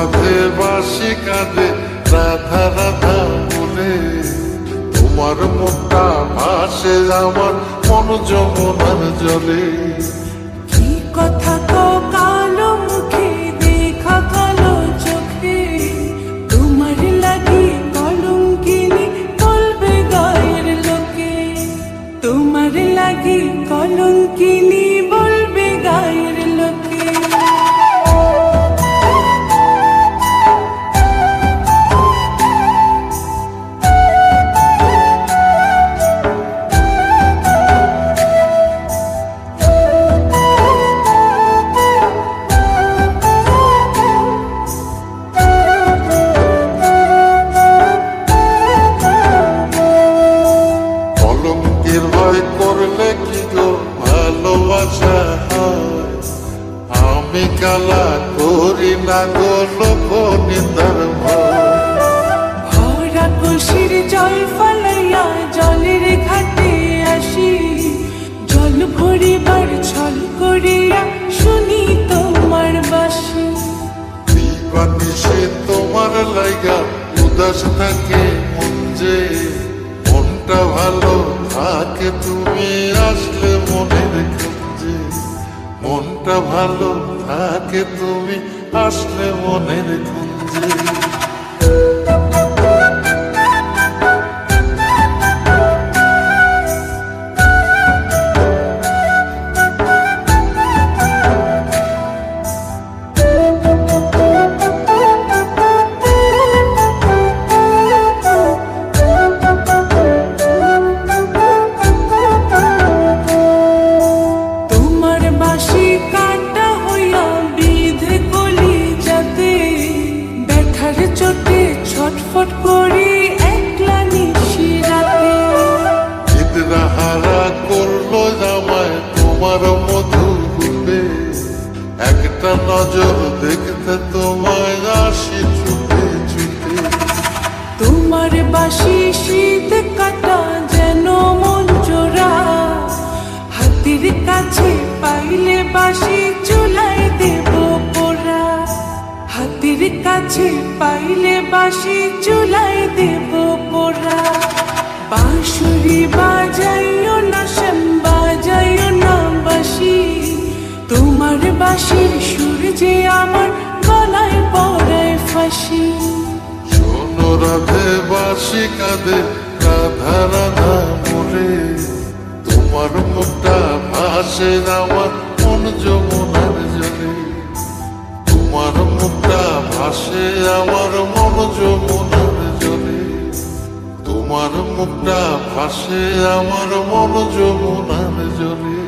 রাধে বাঁশি কাঁদে রাধা রাধা বলে, তোমার মুখটা ভাসে আমার মন যমুনার জলে। কি কথা কো কালো মুখে, দেখা কালো চোখে, তোমার লাগি কলঙ্কিনী বলবে গায়ের লোকে, তোমার লাগি কলঙ্কিনী বলবে গায়ের লোকে। কলঙ্কের ভয় করলে কি গো ভালোবাসা হয়? আমি কালা করি না গো লোক নিন্দার ভয়। ভরা কলসির জল ফলাইয়া জলের ঘাটে আসি, জল ভরিবার ছল করিয়া শুনি তোমার বাঁশি। দিবানিশে তোমার লাইগা উদাস থাকে মন যে, মনটা ভালো থাকে তুমি আসলে মনের খুঁজে। মনটা ভালো থাকে তুমি আসলে মনের খুঁজে। তোমার বাঁশি কাটা হইয়া বিধে কলি যাতে, ব্যথার চোটে ছটফট করি একলা নিশি রাতে। চিত্রাহারা করলো জামায় তোমার মধু রূপে, একটা নজর দেখতে তোমায় আসি ছুটে ছুটে। তোমার বাঁশি শীত কাটা যেন মন চোরা, হাতের কাছে পাইলে বাঁশি চুলাই দেব পোড়া, হাতের কাছে পাইলে বাঁশি চুলাই দেব পোড়া। বাঁশুরি বাজাইও না শ্যাম, বাজাইও না বাঁশি, তোমার বাঁশির সুর যে আমার গলায় পড়ায় ফাঁসি। শোনো রাধে বাঁশি কাঁদে রাধা রাধা বলে, তোমার মুখটা ভাসে আমার মন যমুনার জলে। তোমার মুখটা ভাসে আমার মন যমুনার জলে। তোমার মুখটা ভাসে আমার মন যমুনার জলে।